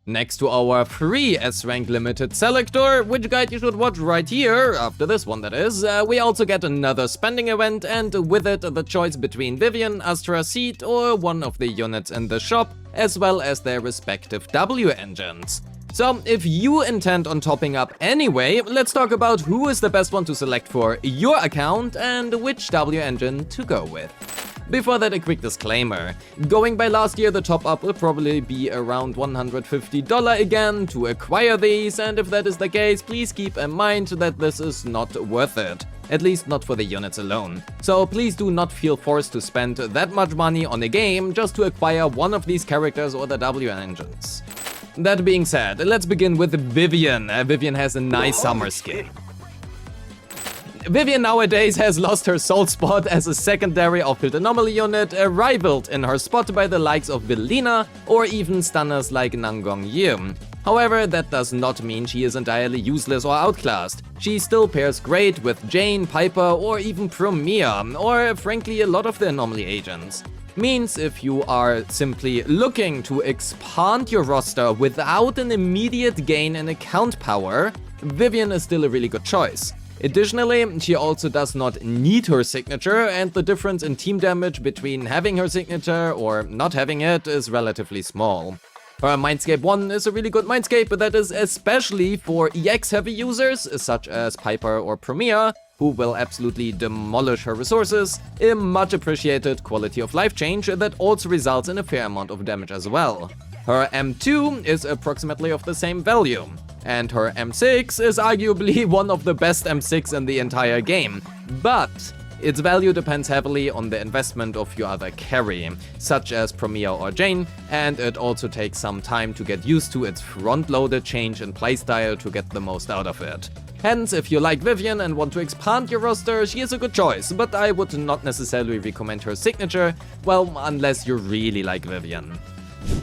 Next to our free S-Rank limited selector, which guide you should watch right here, after this one that is, we also get another spending event, and with it the choice between Vivian, Astra, Seed, or one of the units in the shop, as well as their respective W-Engines. So, if you intend on topping up anyway, let's talk about who is the best one to select for your account and which W-Engine to go with. Before that, a quick disclaimer. Going by last year, the top up will probably be around $150 again to acquire these, and if that is the case, please keep in mind that this is not worth it. At least not for the units alone. So please do not feel forced to spend that much money on a game just to acquire one of these characters or the W-Engines. That being said, let's begin with Vivian. Vivian has a nice summer skin. Vivian nowadays has lost her sole spot as a secondary off-field anomaly unit, rivaled in her spot by the likes of Velina or even stunners like Nangong Yi. However, that does not mean she is entirely useless or outclassed. She still pairs great with Jane, Piper, or even Premier, or frankly a lot of the anomaly agents. Means if you are simply looking to expand your roster without an immediate gain in account power, Vivian is still a really good choice. Additionally, she also does not need her signature, and the difference in team damage between having her signature or not having it is relatively small. Her Mindscape 1 is a really good Mindscape, but that is especially for EX-heavy users, such as Piper or Premier, who will absolutely demolish her resources, a much appreciated quality of life change that also results in a fair amount of damage as well. Her M2 is approximately of the same value, and her M6 is arguably one of the best M6 in the entire game, but its value depends heavily on the investment of your other carry, such as Premier or Jane, and it also takes some time to get used to its front-loaded change in playstyle to get the most out of it. Hence, if you like Vivian and want to expand your roster, she is a good choice, but I would not necessarily recommend her signature, well, unless you really like Vivian.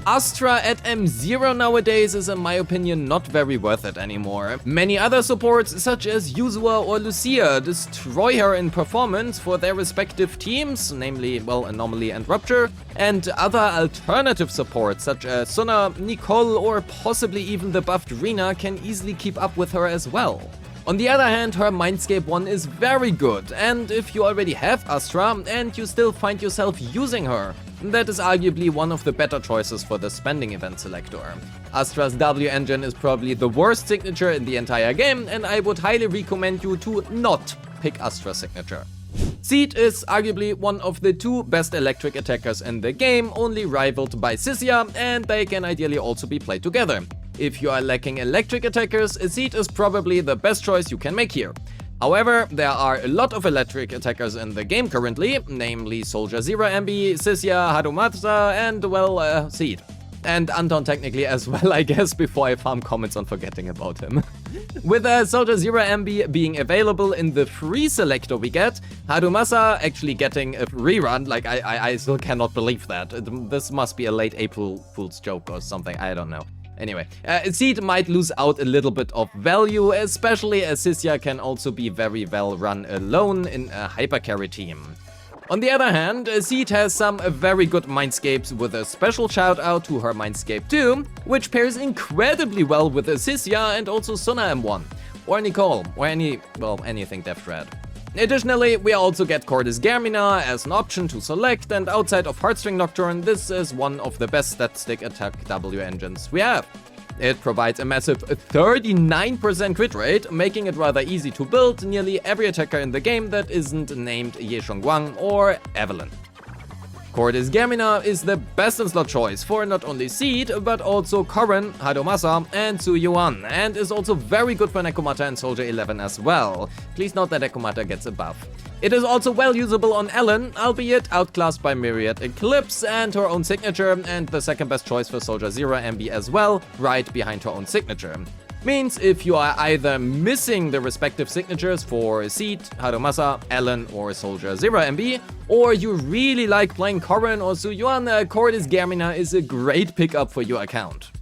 Astra at M0 nowadays is in my opinion not very worth it anymore. Many other supports such as Yuzua or Lucia destroy her in performance for their respective teams, namely, well, Anomaly and Rupture, and other alternative supports such as Suna, Nicole, or possibly even the buffed Rina can easily keep up with her as well. On the other hand, her Mindscape 1 is very good, and if you already have Astra and you still find yourself using her, that is arguably one of the better choices for the spending event selector. Astra's W-Engine is probably the worst signature in the entire game, and I would highly recommend you to not pick Astra's signature. Seed is arguably one of the two best electric attackers in the game, only rivaled by Sissia, and they can ideally also be played together. If you are lacking electric attackers, Seed is probably the best choice you can make here. However, there are a lot of electric attackers in the game currently, namely zzzero MB, Sissia, Harumasa, and well, Seed. And Anton technically as well, I guess, before I farm comments on forgetting about him. With zzzero MB being available in the free selector we get, Harumasa actually getting a rerun, like I still cannot believe that. This must be a late April Fool's joke or something, I don't know. Anyway, Seed might lose out a little bit of value, especially as Sissia can also be very well run alone in a hypercarry team. On the other hand, Seed has some very good Mindscapes, with a special shout out to her Mindscape 2, which pairs incredibly well with Sissia and also Suna M1, or Nicole, or anything Death Threat. Additionally, we also get Cordis Germina as an option to select, and outside of Heartstring Nocturne, this is one of the best stat-stick attack W-Engines we have. It provides a massive 39% crit rate, making it rather easy to build nearly every attacker in the game that isn't named Ye Shongguang or Evelyn. Cordis Germina is the best in slot choice for not only Seed, but also Corrin, Harumasa, and Su Yuan, and is also very good for Nekomata and Soldier 11 as well. Please note that Nekomata gets a buff. It is also well usable on Ellen, albeit outclassed by Myriad Eclipse and her own signature, and the second best choice for zzzero MB as well, right behind her own signature. Means if you are either missing the respective signatures for Seed, Harumasa, Ellen, or zzzero MB, or you really like playing Corrin or Su Yuan, Cordis Germina is a great pickup for your account.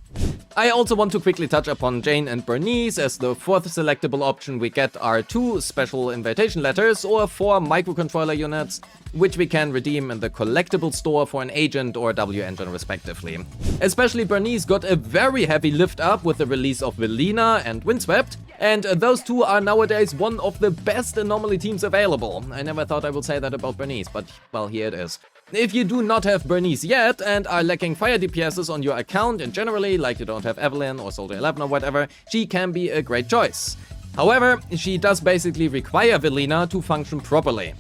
I also want to quickly touch upon Jane and Bernice, as the fourth selectable option we get are 2 special invitation letters or 4 microcontroller units, which we can redeem in the collectible store for an agent or W-Engine respectively. Especially Bernice got a very heavy lift up with the release of Velina and Windswept, and those 2 are nowadays one of the best anomaly teams available. I never thought I would say that about Bernice, but well, here it is. If you do not have Bernice yet and are lacking fire DPSs on your account and generally, like you don't have Evelyn or Soldier 11 or whatever, she can be a great choice. However, she does basically require Velina to function properly.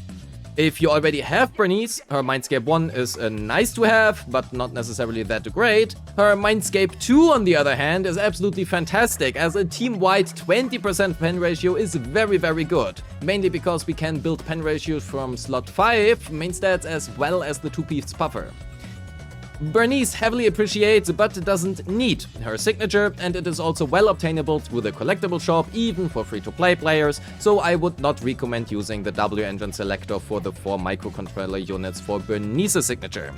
If you already have Bernice, her Mindscape 1 is a nice to have, but not necessarily that great. Her Mindscape 2, on the other hand, is absolutely fantastic, as a team-wide 20% pen ratio is very, very good. Mainly because we can build pen ratios from slot 5, main stats, as well as the 2-piece puffer. Bernice heavily appreciates but doesn't need her signature, and it is also well obtainable through the collectible shop even for free-to-play players, so I would not recommend using the W-Engine Selector for the 4 microcontroller units for Bernice's signature.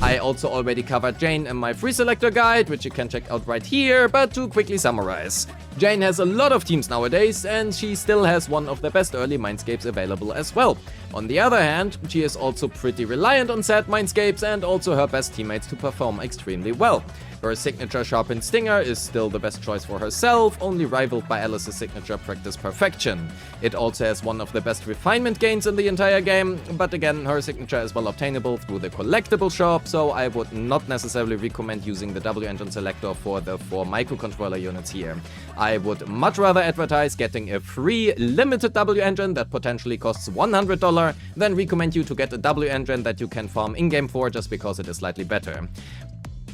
I also already covered Jane in my free selector guide, which you can check out right here, but to quickly summarize. Jane has a lot of teams nowadays, and she still has one of the best early Mindscapes available as well. On the other hand, she is also pretty reliant on said Mindscapes and also her best teammates to perform extremely well. Her signature Sharpened Stinger is still the best choice for herself, only rivaled by Alice's signature Practice Perfection. It also has one of the best refinement gains in the entire game, but again, her signature is well obtainable through the collectible shop, so I would not necessarily recommend using the W-Engine Selector for the 4 microcontroller units here. I would much rather advertise getting a free limited W-Engine that potentially costs $100 than recommend you to get a W-Engine that you can farm in-game for just because it is slightly better.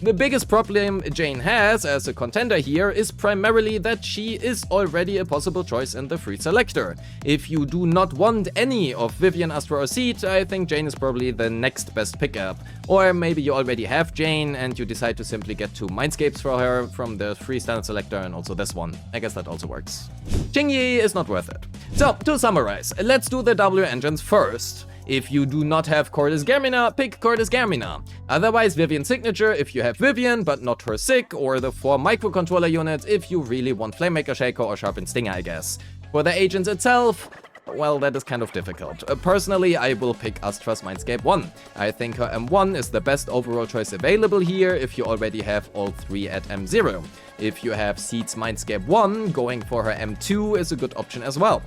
The biggest problem Jane has as a contender here is primarily that she is already a possible choice in the free selector. If you do not want any of Vivian, Astra or Seed, I think Jane is probably the next best pickup. Or maybe you already have Jane and you decide to simply get 2 Mindscapes for her from the free standard selector and also this one. I guess that also works. Qingyi is not worth it. So, to summarize, let's do the W-Engines first. If you do not have Cordis Germina, pick Cordis Germina. Otherwise, Vivian Signature if you have Vivian, but not her Sig, or the 4 microcontroller units if you really want Flamemaker Shaker or Sharpened Stinger, I guess. For the agents itself, well, that is kind of difficult. Personally, I will pick Astra's Mindscape 1. I think her M1 is the best overall choice available here if you already have all 3 at M0. If you have Seed's Mindscape 1, going for her M2 is a good option as well.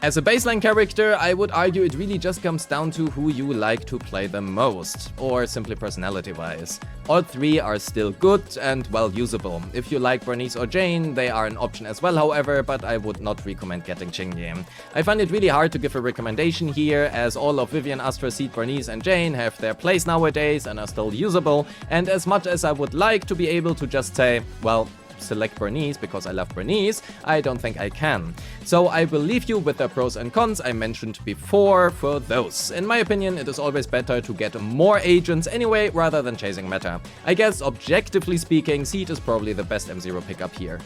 As a baseline character, I would argue it really just comes down to who you like to play the most, or simply personality-wise. All 3 are still good and well usable. If you like Bernice or Jane, they are an option as well, however, but I would not recommend getting Qingyi. I find it really hard to give a recommendation here, as all of Vivian, Astra, Seed, Bernice and Jane have their place nowadays and are still usable, and as much as I would like to be able to just say, well, select Bernice because I love Bernice, I don't think I can. So I will leave you with the pros and cons I mentioned before for those. In my opinion, it is always better to get more agents anyway rather than chasing meta. I guess objectively speaking, Seed is probably the best M0 pickup here.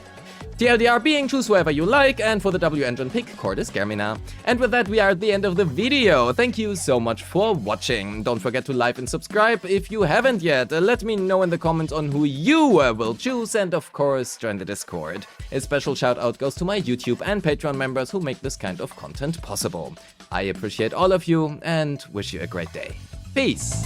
TLDR being, choose whoever you like, and for the W-Engine pick Cordis Germina. And with that, we are at the end of the video. Thank you so much for watching. Don't forget to like and subscribe if you haven't yet. Let me know in the comments on who you will choose, and of course, join the Discord. A special shout out goes to my YouTube and Patreon members who make this kind of content possible. I appreciate all of you and wish you a great day. Peace!